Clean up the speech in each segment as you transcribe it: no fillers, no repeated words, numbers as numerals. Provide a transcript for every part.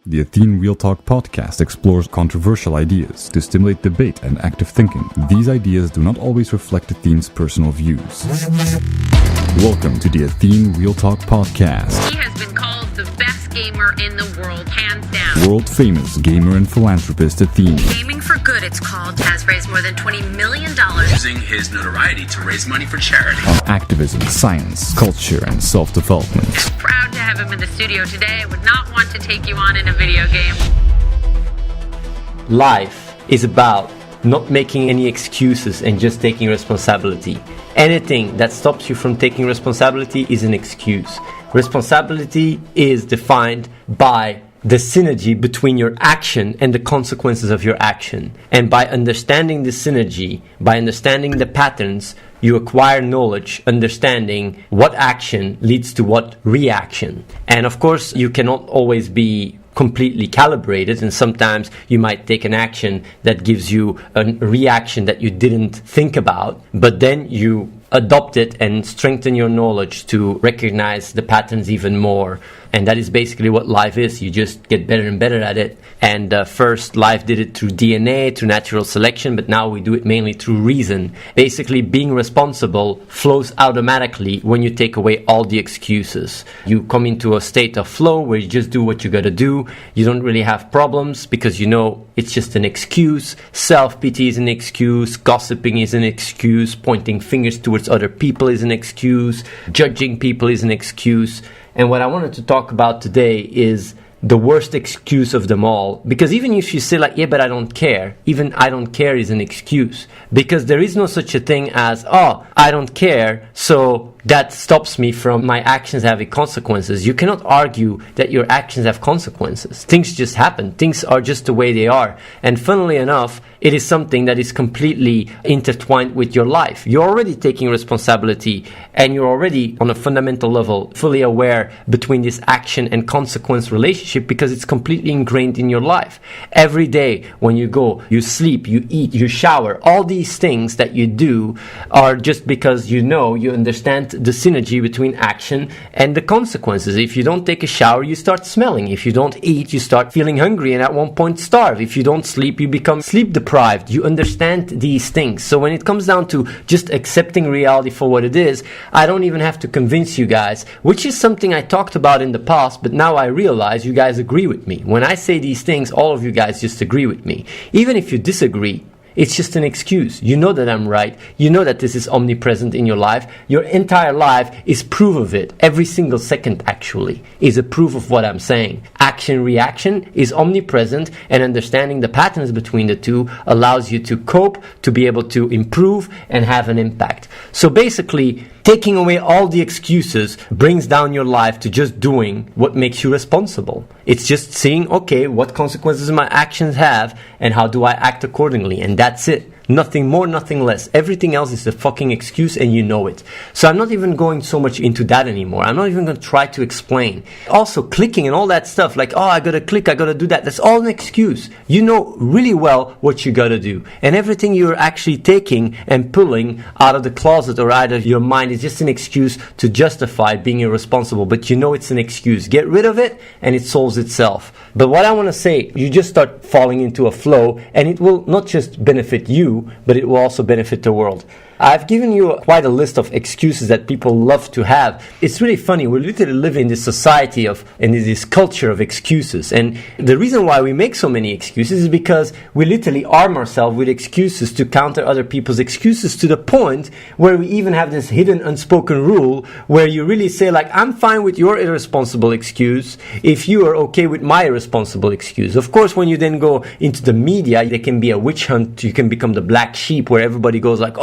The Athene Real Talk Podcast explores controversial ideas to stimulate debate and active thinking. These ideas do not always reflect Athene's personal views. Welcome to the Athene Real Talk Podcast. He has been called the best gamer in the world, hands down. World-famous gamer and philanthropist Athene. Gaming for Good, it's called, has raised more than $20 million. Using his notoriety to raise money for charity. On activism, science, culture, and self-development. Proud to have him in the studio today. I would not want to take you on in a video game. Life is about not making any excuses and just taking responsibility. Anything that stops you from taking responsibility is an excuse. Responsibility is defined by the synergy between your action and the consequences of your action. And by understanding the synergy, by understanding the patterns, you acquire knowledge, understanding what action leads to what reaction. And of course, you cannot always be completely calibrated, and sometimes you might take an action that gives you a reaction that you didn't think about, but then you adopt it and strengthen your knowledge to recognize the patterns even more. And that is basically what life is. You just get better and better at it. And first, life did it through DNA, through natural selection, but now we do it mainly through reason. Basically, being responsible flows automatically when you take away all the excuses. You come into a state of flow where you just do what you gotta do. You don't really have problems because you know it's just an excuse. Self-pity is an excuse. Gossiping is an excuse. Pointing fingers towards other people is an excuse. Judging people is an excuse. And what I wanted to talk about today is the worst excuse of them all. Because even if you say like, yeah, but I don't care, even I don't care is an excuse. Because there is no such a thing as, oh, I don't care, so that stops me from my actions having consequences. You cannot argue that your actions have consequences. Things just happen. Things are just the way they are. And funnily enough, it is something that is completely intertwined with your life. You're already taking responsibility and you're already on a fundamental level fully aware between this action and consequence relationship because it's completely ingrained in your life. Every day when you go, you sleep, you eat, you shower, all these things that you do are just because you know, you understand the synergy between action and the consequences. If you don't take a shower, you start smelling. If you don't eat, you start feeling hungry and at one point starve. If you don't sleep, you become sleep deprived. You understand these things. So when it comes down to just accepting reality for what it is, I don't even have to convince you guys, which is something I talked about in the past, but now I realize you guys agree with me. When I say these things, all of you guys just agree with me. Even if you disagree, it's just an excuse. You know that I'm right. You know that this is omnipresent in your life. Your entire life is proof of it. Every single second, actually, is a proof of what I'm saying. Action, reaction is omnipresent, and understanding the patterns between the two allows you to cope, to be able to improve, and have an impact. So basically, taking away all the excuses brings down your life to just doing what makes you responsible. It's just seeing, okay, what consequences my actions have and how do I act accordingly, and that's it. Nothing more, nothing less. Everything else is a fucking excuse and you know it. So I'm not even going so much into that anymore. I'm not even going to try to explain. Also, clicking and all that stuff, like, oh, I got to click, I got to do that. That's all an excuse. You know really well what you got to do. And everything you're actually taking and pulling out of the closet or out of your mind is just an excuse to justify being irresponsible. But you know it's an excuse. Get rid of it and it solves itself. But what I want to say, you just start falling into a flow and it will not just benefit you, but it will also benefit the world. I've given you quite a list of excuses that people love to have. It's really funny. We literally live in this society in this culture of excuses. And the reason why we make so many excuses is because we literally arm ourselves with excuses to counter other people's excuses to the point where we even have this hidden unspoken rule where you really say like, I'm fine with your irresponsible excuse if you are okay with my irresponsible excuse. Of course, when you then go into the media, there can be a witch hunt. You can become the black sheep where everybody goes like,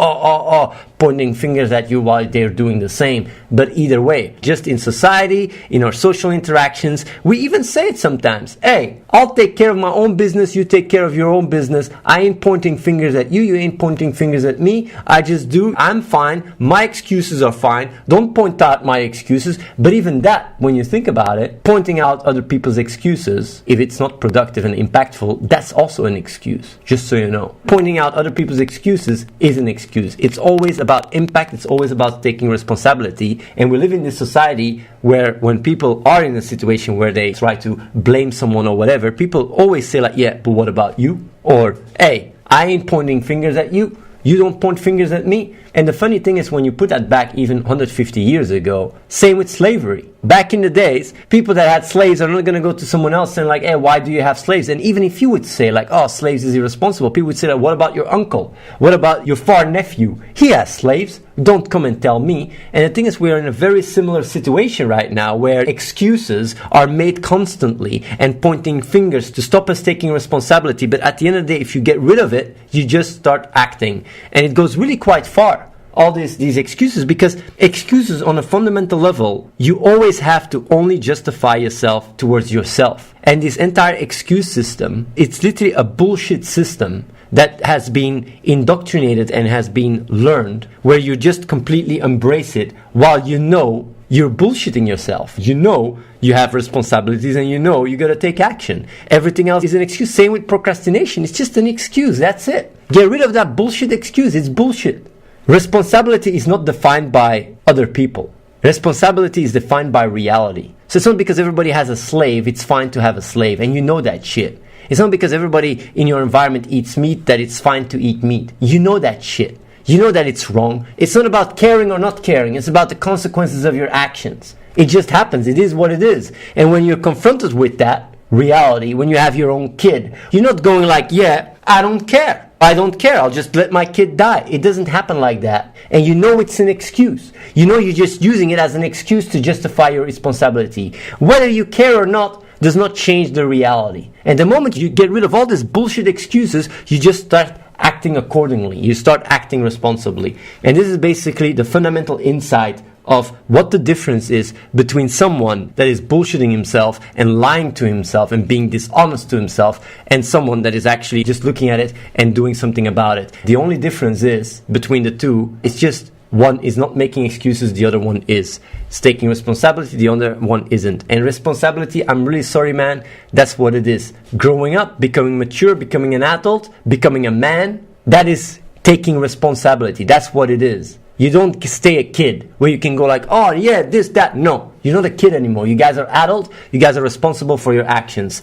pointing fingers at you while they're doing the same. But either way, just in society, in our social interactions, we even say it sometimes. Hey, I'll take care of my own business, you take care of your own business. I ain't pointing fingers at you, you ain't pointing fingers at me. I just do, I'm fine, my excuses are fine. Don't point out my excuses. But even that, when you think about it, pointing out other people's excuses, if it's not productive and impactful, that's also an excuse, just so you know. Pointing out other people's excuses is an excuse. It's It's always about impact. It's always about taking responsibility. And we live in this society where when people are in a situation where they try to blame someone or whatever, people always say like, yeah, but what about you? Or, hey, I ain't pointing fingers at you. You don't point fingers at me. And the funny thing is when you put that back even 150 years ago, same with slavery. Back in the days, people that had slaves are not going to go to someone else and like, hey, why do you have slaves? And even if you would say like, oh, slaves is irresponsible, people would say like, what about your uncle? What about your far nephew? He has slaves. Don't come and tell me. And the thing is, we're in a very similar situation right now where excuses are made constantly and pointing fingers to stop us taking responsibility. But at the end of the day, if you get rid of it, you just start acting. And it goes really quite far. All these excuses, because excuses on a fundamental level, you always have to only justify yourself towards yourself. And this entire excuse system, it's literally a bullshit system that has been indoctrinated and has been learned, where you just completely embrace it while you know you're bullshitting yourself. You know you have responsibilities and you know you gotta take action. Everything else is an excuse. Same with procrastination. It's just an excuse. That's it. Get rid of that bullshit excuse. It's bullshit. Responsibility is not defined by other people. Responsibility is defined by reality. So it's not because everybody has a slave, it's fine to have a slave, and you know that shit. It's not because everybody in your environment eats meat that it's fine to eat meat. You know that shit. You know that it's wrong. It's not about caring or not caring. It's about the consequences of your actions. It just happens. It is what it is. And when you're confronted with that reality, when you have your own kid, you're not going like, yeah, I don't care. I don't care. I'll just let my kid die. It doesn't happen like that. And you know it's an excuse. You know you're just using it as an excuse to justify your responsibility. Whether you care or not does not change the reality. And the moment you get rid of all these bullshit excuses, you just start acting accordingly. You start acting responsibly. And this is basically the fundamental insight of what the difference is between someone that is bullshitting himself and lying to himself and being dishonest to himself and someone that is actually just looking at it and doing something about it. The only difference is between the two, it's just one is not making excuses, the other one is. It's taking responsibility, the other one isn't. And responsibility, I'm really sorry, man, that's what it is. Growing up, becoming mature, becoming an adult, becoming a man, that is taking responsibility. That's what it is. You don't stay a kid where you can go like, oh yeah, this, that. No, you're not a kid anymore. You guys are adult. You guys are responsible for your actions.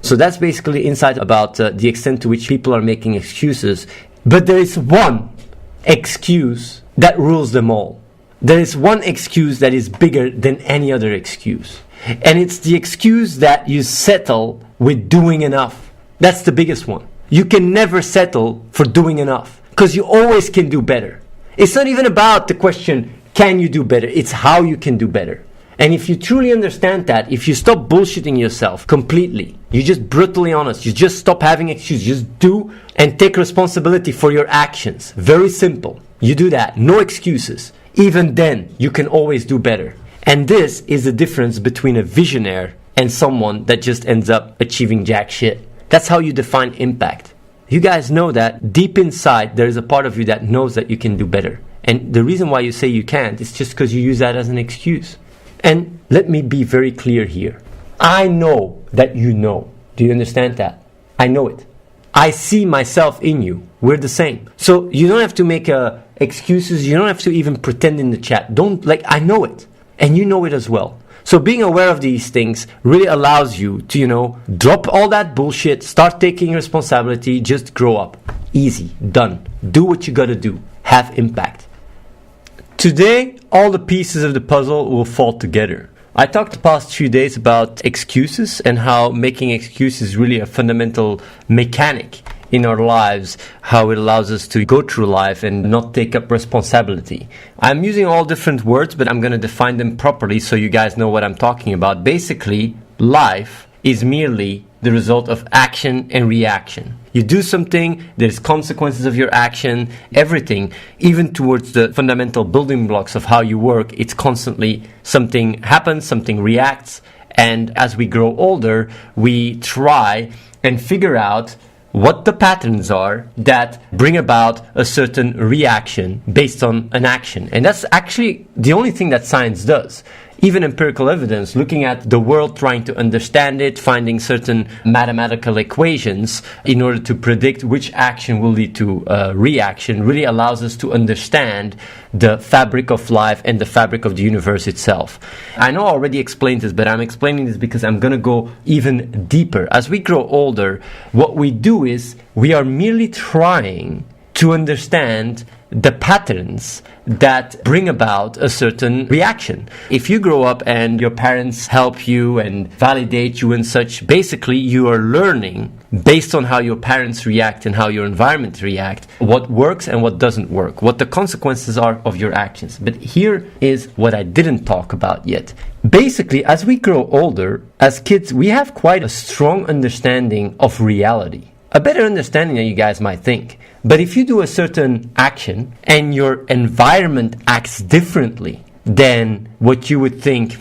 So that's basically insight about the extent to which people are making excuses. But there is one excuse that rules them all. There is one excuse that is bigger than any other excuse. And it's the excuse that you settle with doing enough. That's the biggest one. You can never settle for doing enough because you always can do better. It's not even about the question, can you do better? It's how you can do better. And if you truly understand that, if you stop bullshitting yourself completely, you're just brutally honest, you just stop having excuses, just do and take responsibility for your actions. Very simple. You do that, no excuses. Even then, you can always do better. And this is the difference between a visionary and someone that just ends up achieving jack shit. That's how you define impact. You guys know that deep inside, there is a part of you that knows that you can do better. And the reason why you say you can't is just because you use that as an excuse. And let me be very clear here. I know that you know. Do you understand that? I know it. I see myself in you. We're the same. So you don't have to make excuses. You don't have to even pretend in the chat. I know it. And you know it as well. So being aware of these things really allows you to, drop all that bullshit, start taking responsibility, just grow up. Easy, done. Do what you gotta do. Have impact. Today, all the pieces of the puzzle will fall together. I talked the past few days about excuses and how making excuses is really a fundamental mechanic in our lives, how it allows us to go through life and not take up responsibility. I'm using all different words, but I'm going to define them properly so you guys know what I'm talking about. Basically, life is merely the result of action and reaction. You do something, there's consequences of your action, everything, even towards the fundamental building blocks of how you work, it's constantly something happens, something reacts, and as we grow older, we try and figure out what the patterns are that bring about a certain reaction based on an action. And that's actually the only thing that science does. even empirical evidence, looking at the world, trying to understand it, finding certain mathematical equations in order to predict which action will lead to reaction, really allows us to understand the fabric of life and the fabric of the universe itself. I know I already explained this, but I'm explaining this because I'm going to go even deeper. As we grow older, what we do is we are merely trying to understand the patterns that bring about a certain reaction. If you grow up and your parents help you and validate you and such, basically you are learning based on how your parents react and how your environment react, what works and what doesn't work, what the consequences are of your actions. But here is what I didn't talk about yet. Basically, as we grow older, as kids, we have quite a strong understanding of reality. A better understanding than you guys might think. But if you do a certain action and your environment acts differently than what you would think,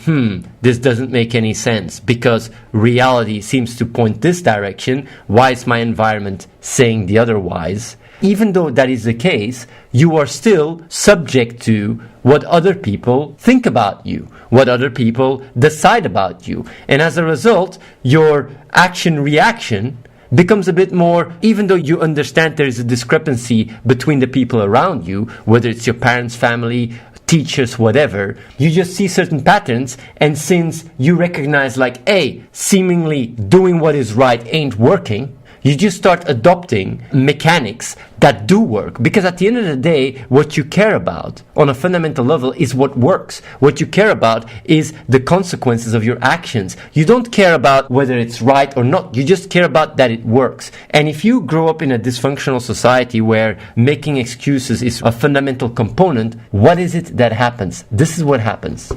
this doesn't make any sense because reality seems to point this direction, why is my environment saying the otherwise? Even though that is the case, you are still subject to what other people think about you, what other people decide about you. And as a result, your action-reaction becomes a bit more, even though you understand there is a discrepancy between the people around you, whether it's your parents, family, teachers, whatever, you just see certain patterns, and since you recognize like, hey, seemingly doing what is right ain't working, you just start adopting mechanics that do work. Because at the end of the day, what you care about on a fundamental level is what works. What you care about is the consequences of your actions. You don't care about whether it's right or not. You just care about that it works. And if you grow up in a dysfunctional society where making excuses is a fundamental component, what is it that happens? This is what happens.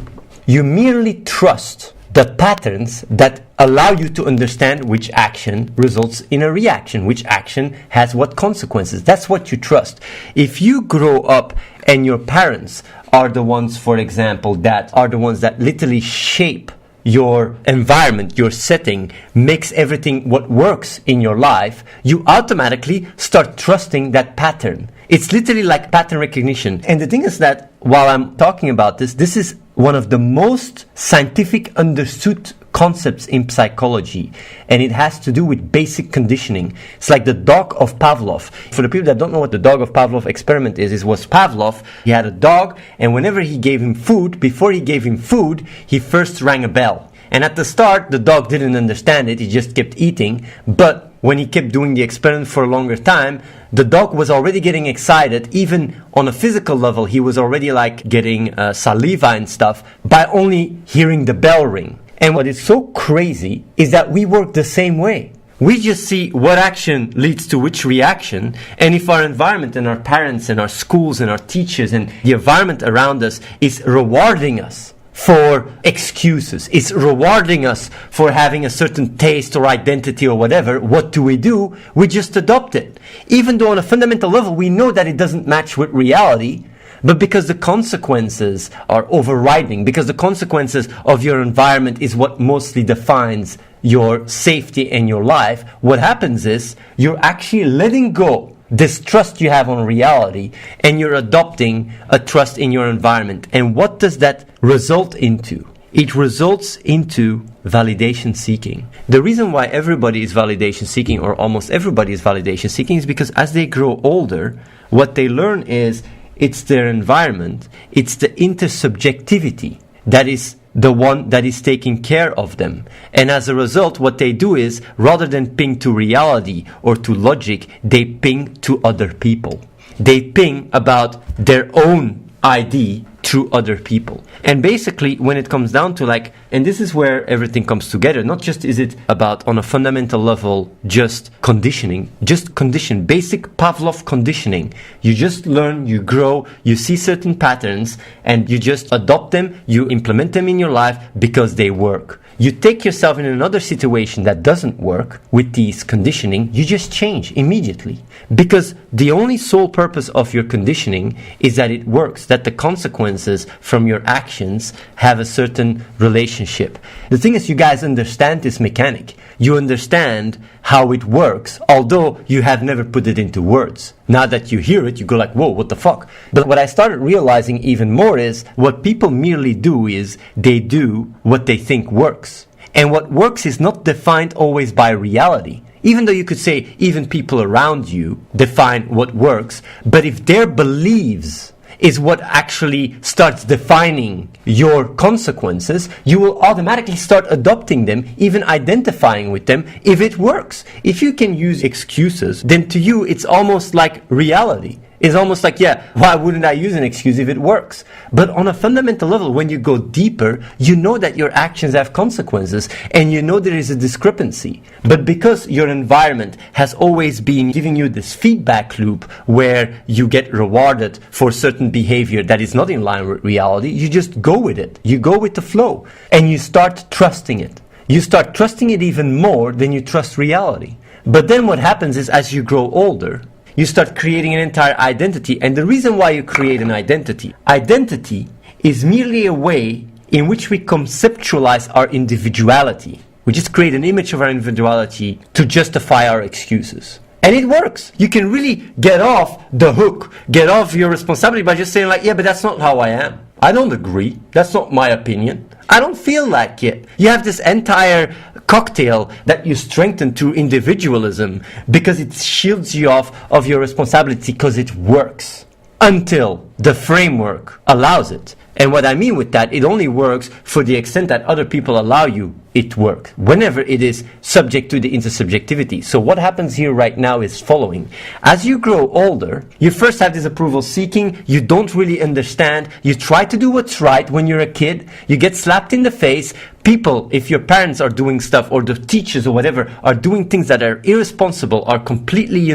You merely trust the patterns that allow you to understand which action results in a reaction, which action has what consequences. That's what you trust. If you grow up and your parents are the ones, for example, that are the ones that literally shape your environment, your setting, makes everything what works in your life, you automatically start trusting that pattern. It's literally like pattern recognition. And the thing is that while I'm talking about this, this is one of the most scientific understood concepts in psychology, and it has to do with basic conditioning. It's like the dog of Pavlov. For the people that don't know what the dog of Pavlov experiment is, it was Pavlov. He had a dog, and whenever he gave him food, before he gave him food, he first rang a bell. And at the start, the dog didn't understand it, he just kept eating, but when he kept doing the experiment for a longer time, the dog was already getting excited. Even on a physical level, he was already like getting saliva and stuff by only hearing the bell ring. And what is so crazy is that we work the same way. We just see what action leads to which reaction, and if our environment and our parents and our schools and our teachers and the environment around us is rewarding us for excuses, it's rewarding us for having a certain taste or identity or whatever, what do? We just adopt it. Even though on a fundamental level we know that it doesn't match with reality, but because the consequences are overriding, because the consequences of your environment is what mostly defines your safety and your life, what happens is you're actually letting go this trust you have on reality, and you're adopting a trust in your environment. And what does that result into? It results into validation seeking. The reason why everybody is validation seeking, or almost everybody is validation seeking, is because as they grow older, what they learn is it's their environment, it's the intersubjectivity that is the one that is taking care of them. And as a result, what they do is, rather than ping to reality or to logic, they ping to other people. They ping about their own ID through other people. And basically, when it comes down to like, and this is where everything comes together, not just is it about on a fundamental level just conditioning, just condition, basic Pavlov conditioning. You just learn, you grow, you see certain patterns, and you just adopt them, you implement them in your life because they work. You take yourself in another situation that doesn't work with these conditioning, you just change immediately. Because the only sole purpose of your conditioning is that it works, that the consequences from your actions have a certain relationship. The thing is, you guys understand this mechanic. You understand how it works, although you have never put it into words. Now that you hear it, you go like, whoa, what the fuck? But what I started realizing even more is what people merely do is they do what they think works. And what works is not defined always by reality. Even though you could say even people around you define what works, but if their beliefs is what actually starts defining your consequences, you will automatically start adopting them, even identifying with them if it works. If you can use excuses, then to you it's almost like reality. It's almost like, yeah, why wouldn't I use an excuse if it works? But on a fundamental level, when you go deeper, you know that your actions have consequences and you know there is a discrepancy. But because your environment has always been giving you this feedback loop where you get rewarded for certain behavior that is not in line with reality, you just go with it. You go with the flow and you start trusting it. You start trusting it even more than you trust reality. But then what happens is as you grow older, you start creating an entire identity. And the reason why you create an identity is merely a way in which we conceptualize our individuality. We just create an image of our individuality to justify our excuses. And it works. You can really get off the hook, get off your responsibility by just saying like, yeah, but that's not how I am. I don't agree. That's not my opinion. I don't feel like it. You have this entire cocktail that you strengthen through individualism because it shields you off of your responsibility because it works until the framework allows it. And what I mean with that, it only works for the extent that other people allow you it work, whenever it is subject to the intersubjectivity. So what happens here right now is following. As you grow older, you first have this approval seeking, you don't really understand, you try to do what's right when you're a kid, you get slapped in the face. People, if your parents are doing stuff or the teachers or whatever are doing things that are irresponsible, are completely,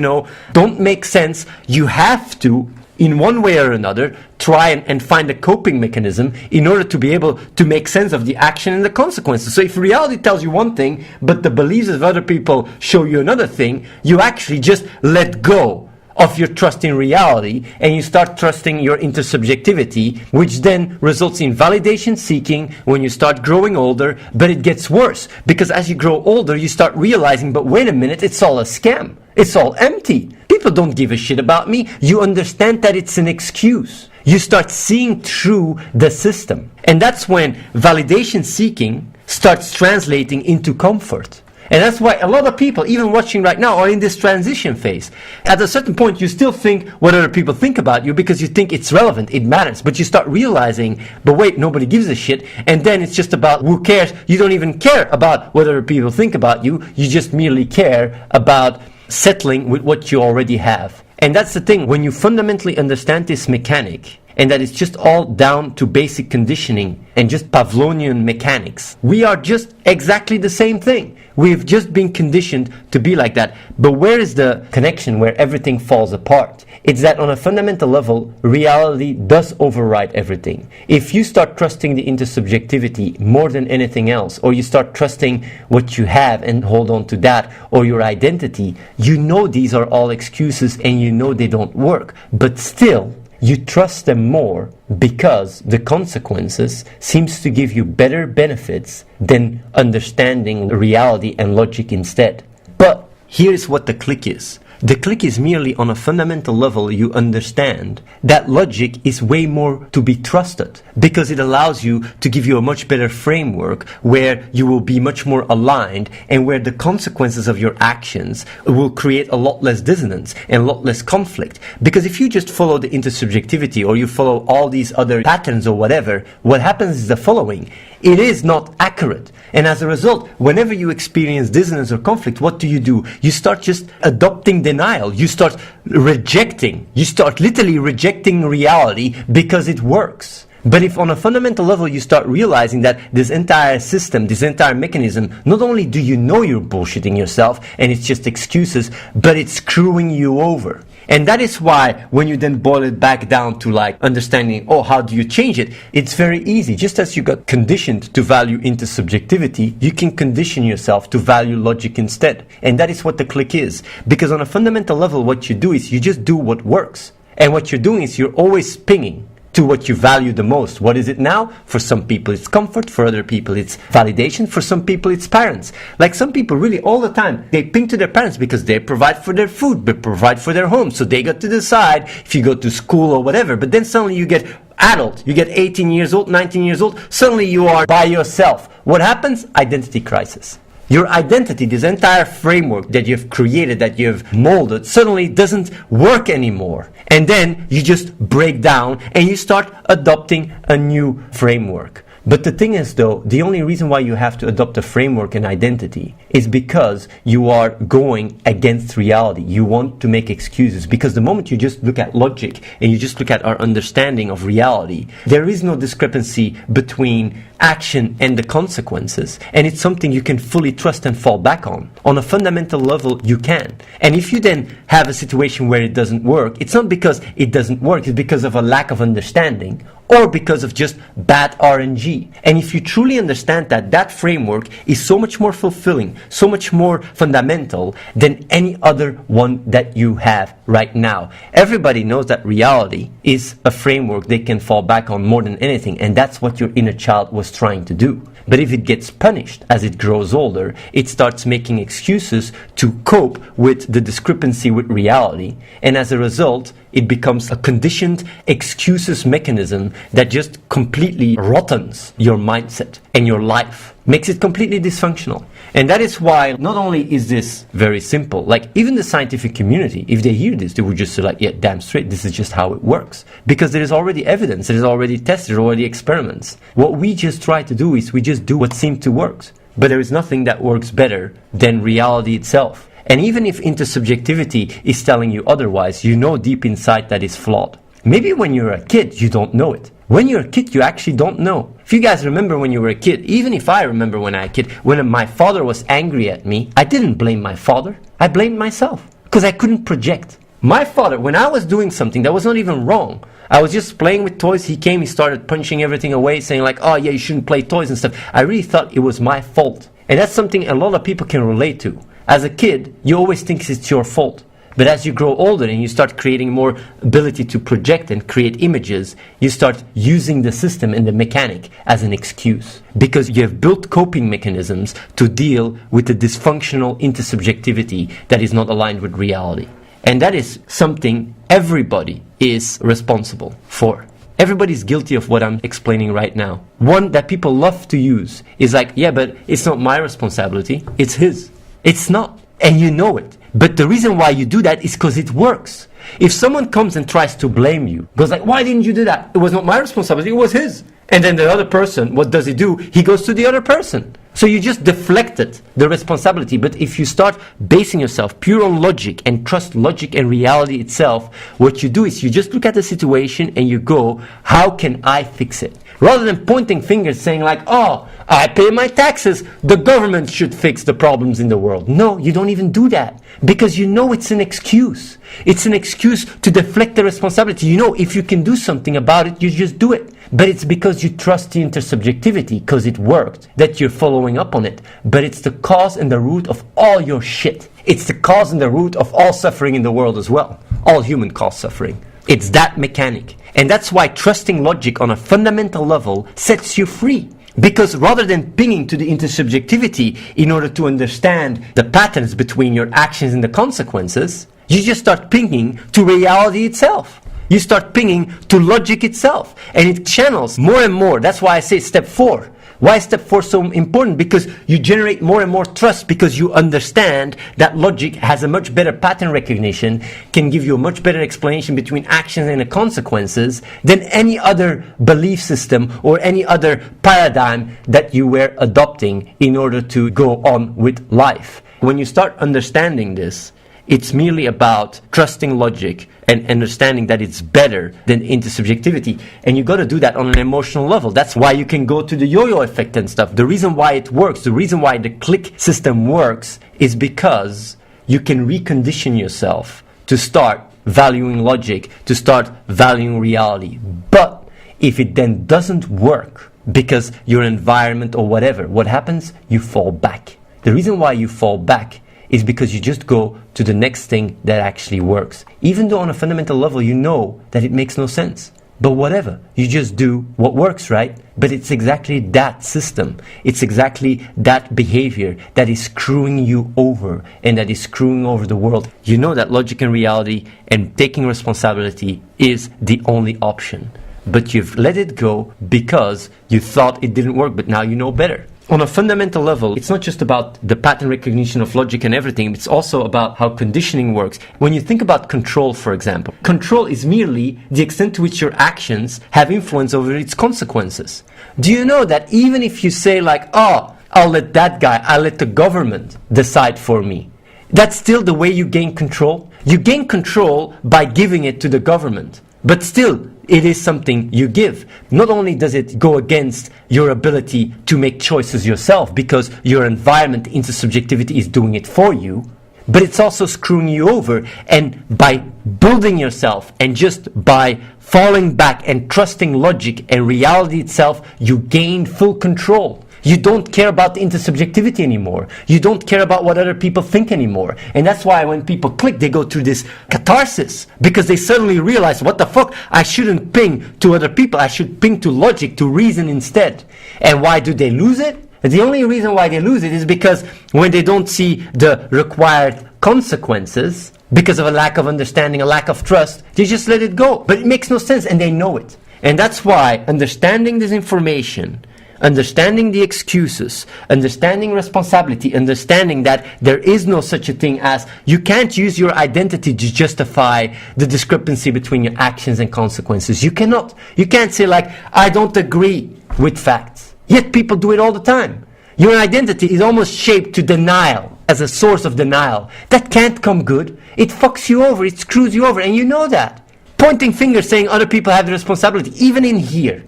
don't make sense, you have to, in one way or another, try and find a coping mechanism in order to be able to make sense of the action and the consequences. So if reality tells you one thing, but the beliefs of other people show you another thing, you actually just let go of your trust in reality and you start trusting your intersubjectivity, which then results in validation seeking when you start growing older. But it gets worse because as you grow older, you start realizing, but wait a minute, it's all a scam. It's all empty. People don't give a shit about me. You understand that it's an excuse. You start seeing through the system. And that's when validation seeking starts translating into comfort. And that's why a lot of people, even watching right now, are in this transition phase. At a certain point, you still think what other people think about you because you think it's relevant, it matters. But you start realizing, but wait, nobody gives a shit. And then it's just about who cares. You don't even care about what other people think about you. You just merely care about settling with what you already have. And that's the thing, when you fundamentally understand this mechanic, and that it's just all down to basic conditioning and just Pavlovian mechanics. We are just exactly the same thing. We've just been conditioned to be like that. But where is the connection where everything falls apart? It's that on a fundamental level, reality does override everything. If you start trusting the intersubjectivity more than anything else, or you start trusting what you have and hold on to that, or your identity, you know these are all excuses and you know they don't work. But still, you trust them more because the consequences seems to give you better benefits than understanding reality and logic instead. But here's what the click is. The click is merely on a fundamental level you understand that logic is way more to be trusted because it allows you to give you a much better framework where you will be much more aligned and where the consequences of your actions will create a lot less dissonance and a lot less conflict. Because if you just follow the intersubjectivity or you follow all these other patterns or whatever, what happens is the following. It is not accurate. And as a result, whenever you experience dissonance or conflict, what do? You start just adopting denial. You start rejecting. You start literally rejecting reality because it works. But if on a fundamental level you start realizing that this entire system, this entire mechanism, not only do you know you're bullshitting yourself and it's just excuses, but it's screwing you over. And that is why when you then boil it back down to like understanding, how do you change it? It's very easy. Just as you got conditioned to value intersubjectivity, you can condition yourself to value logic instead. And that is what the click is. Because on a fundamental level, what you do is you just do what works. And what you're doing is you're always pinging to what you value the most. What is it now? For some people it's comfort, for other people it's validation, for some people it's parents. Like some people really all the time, they ping to their parents because they provide for their food, they provide for their home, so they got to decide if you go to school or whatever. But then suddenly you get adult, you get 18 years old, 19 years old, suddenly you are by yourself. What happens? Identity crisis. Your identity, this entire framework that you've created, that you've molded, suddenly doesn't work anymore. And then you just break down and you start adopting a new framework. But the thing is though, the only reason why you have to adopt a framework and identity is because you are going against reality. You want to make excuses, because the moment you just look at logic and you just look at our understanding of reality, there is no discrepancy between action and the consequences, and it's something you can fully trust and fall back on. On a fundamental level, you can. And if you then have a situation where it doesn't work, it's not because it doesn't work, it's because of a lack of understanding or because of just bad RNG. And if you truly understand that that framework is so much more fulfilling, so much more fundamental than any other one that you have right now. Everybody knows that reality is a framework they can fall back on more than anything, and that's what your inner child was trying to do. But if it gets punished as it grows older, it starts making excuses to cope with the discrepancy with reality, and as a result, it becomes a conditioned excuses mechanism that just completely rottens your mindset and your life, makes it completely dysfunctional. And that is why not only is this very simple, like even the scientific community, if they hear this, they would just say like, yeah, damn straight, this is just how it works. Because there is already evidence, there is already tests, there are already experiments. What we just try to do is we just do what seems to work. But there is nothing that works better than reality itself. And even if intersubjectivity is telling you otherwise, you know deep inside that it's flawed. Maybe when you're a kid, you don't know it. When you're a kid, you actually don't know. If you guys remember when you were a kid, even if I remember when I was a kid, when my father was angry at me, I didn't blame my father. I blamed myself because I couldn't project. My father, when I was doing something that was not even wrong, I was just playing with toys, he came, he started punching everything away, saying like, oh yeah, you shouldn't play toys and stuff. I really thought it was my fault. And that's something a lot of people can relate to. As a kid, you always think it's your fault. But as you grow older and you start creating more ability to project and create images, you start using the system and the mechanic as an excuse. Because you have built coping mechanisms to deal with the dysfunctional intersubjectivity that is not aligned with reality. And that is something everybody is responsible for. Everybody's guilty of what I'm explaining right now. One that people love to use is like, yeah, but it's not my responsibility, it's his. It's not, and you know it. But the reason why you do that is because it works. If someone comes and tries to blame you, goes like, why didn't you do that? It was not my responsibility, it was his. And then the other person, what does he do? He goes to the other person. So you just deflected the responsibility. But if you start basing yourself pure on logic and trust logic and reality itself, what you do is you just look at the situation and you go, how can I fix it? Rather than pointing fingers saying like, oh, I pay my taxes, the government should fix the problems in the world. No, you don't even do that. Because you know it's an excuse. It's an excuse to deflect the responsibility. You know if you can do something about it, you just do it. But it's because you trust the intersubjectivity, because it worked, that you're following up on it. But it's the cause and the root of all your shit. It's the cause and the root of all suffering in the world as well. All human cause suffering. It's that mechanic. And that's why trusting logic on a fundamental level sets you free. Because rather than pinging to the intersubjectivity in order to understand the patterns between your actions and the consequences, you just start pinging to reality itself. You start pinging to logic itself. And it channels more and more. That's why I say step 4. Why is step 4 so important? Because you generate more and more trust, because you understand that logic has a much better pattern recognition, can give you a much better explanation between actions and the consequences than any other belief system or any other paradigm that you were adopting in order to go on with life. When you start understanding this, it's merely about trusting logic and understanding that it's better than intersubjectivity. And you got to do that on an emotional level. That's why you can go to the yo-yo effect and stuff. The reason why it works, the reason why the click system works, is because you can recondition yourself to start valuing logic, to start valuing reality. But if it then doesn't work because your environment or whatever, what happens? You fall back. The reason why you fall back is because you just go to the next thing that actually works. Even though on a fundamental level you know that it makes no sense. But whatever, you just do what works, right? But it's exactly that system. It's exactly that behavior that is screwing you over and that is screwing over the world. You know that logic and reality and taking responsibility is the only option. But you've let it go because you thought it didn't work, but now you know better. On a fundamental level, it's not just about the pattern recognition of logic and everything, it's also about how conditioning works. When you think about control, for example, control is merely the extent to which your actions have influence over its consequences. Do you know that even if you say like, oh, I'll let the government decide for me, that's still the way you gain control? You gain control by giving it to the government, but still, it is something you give. Not only does it go against your ability to make choices yourself because your environment intersubjectivity is doing it for you, but it's also screwing you over. And by building yourself and just by falling back and trusting logic and reality itself, you gain full control. You don't care about the intersubjectivity anymore. You don't care about what other people think anymore. And that's why when people click, they go through this catharsis because they suddenly realize, what the fuck? I shouldn't ping to other people. I should ping to logic, to reason instead. And why do they lose it? The only reason why they lose it is because when they don't see the required consequences, because of a lack of understanding, a lack of trust, they just let it go. But it makes no sense and they know it. And that's why understanding this information, understanding the excuses, understanding responsibility, understanding that there is no such a thing as you can't use your identity to justify the discrepancy between your actions and consequences. You cannot. You can't say like, I don't agree with facts. Yet people do it all the time. Your identity is almost shaped to denial, as a source of denial. That can't come good. It fucks you over, it screws you over, and you know that. Pointing fingers saying other people have the responsibility, even in here,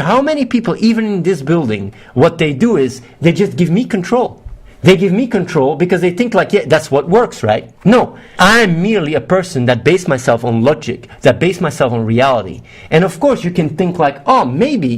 how many people, even in this building, what they do is they just give me control. They give me control because they think like, yeah, that's what works, right? No, I'm merely a person that based myself on logic, that based myself on reality. And of course you can think like, oh, maybe,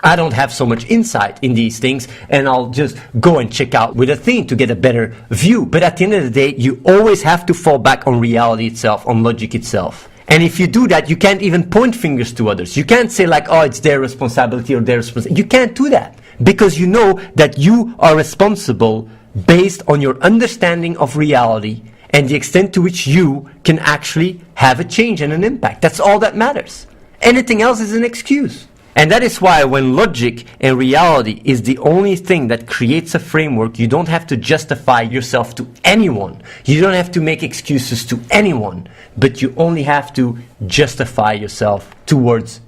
I don't have so much insight in these things and I'll just go and check out with Athene to get a better view. But at the end of the day, you always have to fall back on reality itself, on logic itself. And if you do that, you can't even point fingers to others. You can't say like, oh, it's their responsibility or their responsibility. You can't do that because you know that you are responsible based on your understanding of reality and the extent to which you can actually have a change and an impact. That's all that matters. Anything else is an excuse. And that is why when logic and reality is the only thing that creates a framework, you don't have to justify yourself to anyone. You don't have to make excuses to anyone. But you only have to justify yourself, towards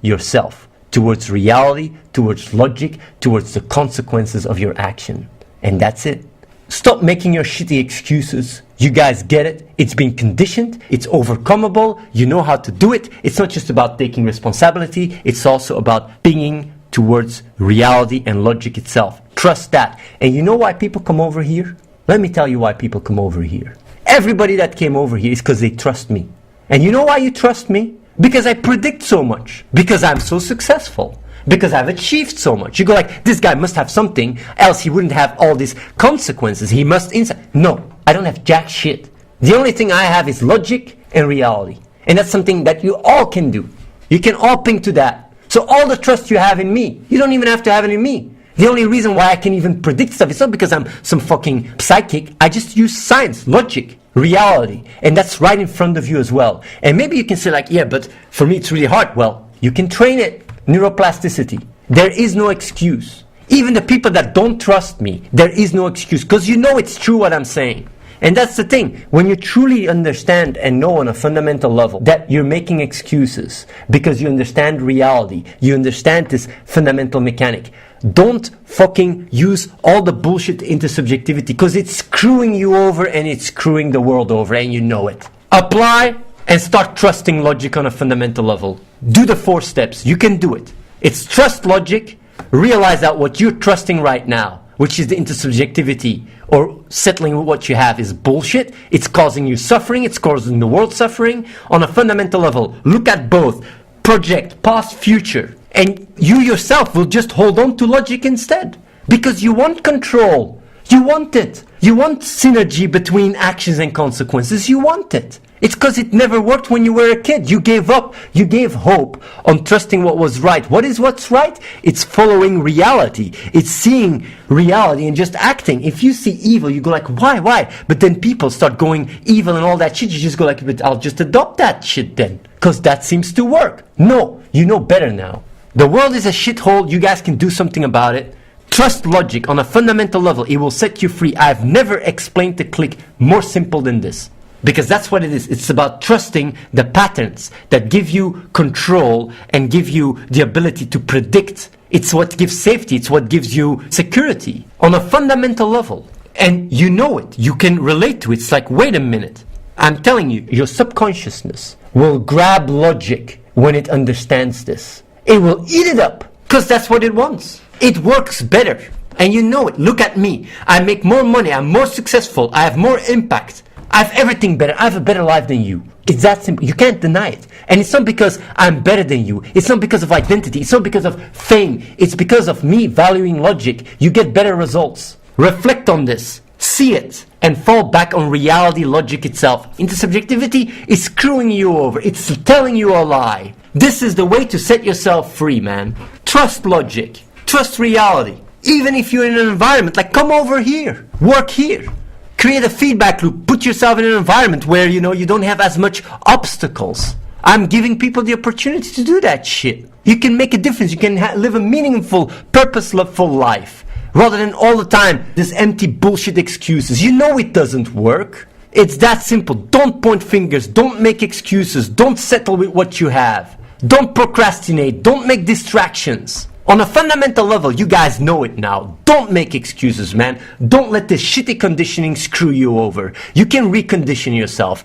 reality, towards logic, towards the consequences of your action. And that's it. Stop making your shitty excuses. You guys get it. It's been conditioned. It's overcomable. You know how to do it. It's not just about taking responsibility. It's also about pinging towards reality and logic itself. Trust that. And you know why people come over here? Let me tell you why people come over here. Everybody that came over here is because they trust me. And you know why you trust me? Because I predict so much. Because I'm so successful. Because I've achieved so much. You go like, this guy must have something, else he wouldn't have all these consequences. He must insight. No, I don't have jack shit. The only thing I have is logic and reality. And that's something that you all can do. You can all ping to that. So all the trust you have in me, you don't even have to have it in me. The only reason why I can even predict stuff is not because I'm some fucking psychic. I just use science, logic, reality. And that's right in front of you as well. And maybe you can say like, yeah, but for me it's really hard. Well, you can train it. Neuroplasticity. There is no excuse. Even the people that don't trust me, there is no excuse because you know it's true what I'm saying. And that's the thing. When you truly understand and know on a fundamental level that you're making excuses because you understand reality, you understand this fundamental mechanic, don't fucking use all the bullshit into subjectivity because it's screwing you over and it's screwing the world over and you know it. Apply and start trusting logic on a fundamental level. Do the 4 steps. You can do it. It's trust logic. Realize that what you're trusting right now, which is the intersubjectivity or settling with what you have, is bullshit. It's causing you suffering. It's causing the world suffering. On a fundamental level, look at both. Project past, future. And you yourself will just hold on to logic instead. Because you want control. You want it. You want synergy between actions and consequences. You want it. It's because it never worked when you were a kid. You gave up. You gave hope on trusting what was right. What is what's right? It's following reality. It's seeing reality and just acting. If you see evil, you go like, why? But then people start going evil and all that shit. You just go like, but I'll just adopt that shit then, because that seems to work. No, you know better now. The world is a shithole. You guys can do something about it. Trust logic on a fundamental level. It will set you free. I've never explained the click more simple than this. Because that's what it is. It's about trusting the patterns that give you control and give you the ability to predict. It's what gives safety. It's what gives you security on a fundamental level. And you know it. You can relate to it. It's like, wait a minute. I'm telling you, your subconsciousness will grab logic when it understands this. It will eat it up because that's what it wants. It works better. And you know it. Look at me. I make more money. I'm more successful. I have more impact. I have everything better. I have a better life than you. It's that simple. You can't deny it. And it's not because I'm better than you. It's not because of identity. It's not because of fame. It's because of me valuing logic. You get better results. Reflect on this. See it. And fall back on reality logic itself. Intersubjectivity is screwing you over. It's telling you a lie. This is the way to set yourself free, man. Trust logic. Trust reality. Even if you're in an environment like, come over here. Work here. Create a feedback loop. Put yourself in an environment where, you don't have as much obstacles. I'm giving people the opportunity to do that shit. You can make a difference. You can live a meaningful, purposeful life. Rather than all the time, this empty bullshit excuses. You know it doesn't work. It's that simple. Don't point fingers. Don't make excuses. Don't settle with what you have. Don't procrastinate. Don't make distractions. On a fundamental level, you guys know it now. Don't make excuses, man. Don't let this shitty conditioning screw you over. You can recondition yourself.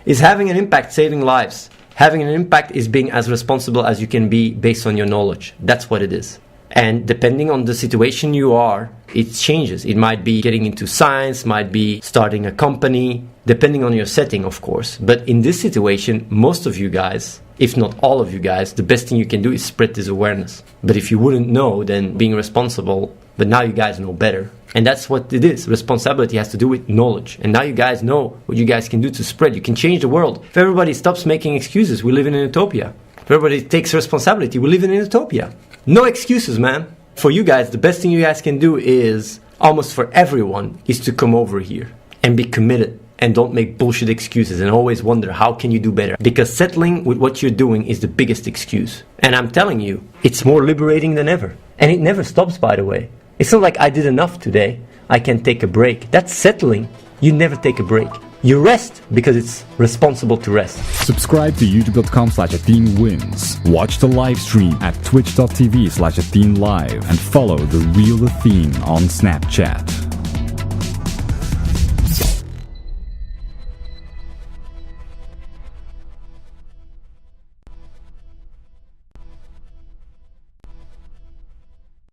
Is having an impact saving lives? Having an impact is being as responsible as you can be based on your knowledge. That's what it is. And depending on the situation you are, it changes. It might be getting into science, might be starting a company, depending on your setting, of course. But in this situation, most of you guys, if not all of you guys, the best thing you can do is spread this awareness. But if you wouldn't know, then being responsible, but now you guys know better. And that's what it is. Responsibility has to do with knowledge. And now you guys know what you guys can do to spread. You can change the world. If everybody stops making excuses, we live in an utopia. If everybody takes responsibility, we live in an utopia. No excuses, man. For you guys, the best thing you guys can do is, almost for everyone, is to come over here and be committed. And don't make bullshit excuses and always wonder, how can you do better? Because settling with what you're doing is the biggest excuse. And I'm telling you, it's more liberating than ever. And it never stops, by the way. It's not like I did enough today, I can take a break. That's settling. You never take a break. You rest because it's responsible to rest. Subscribe to youtube.com/AtheneWins. Watch the live stream at twitch.tv/AtheneLive and follow The Real Athene on Snapchat.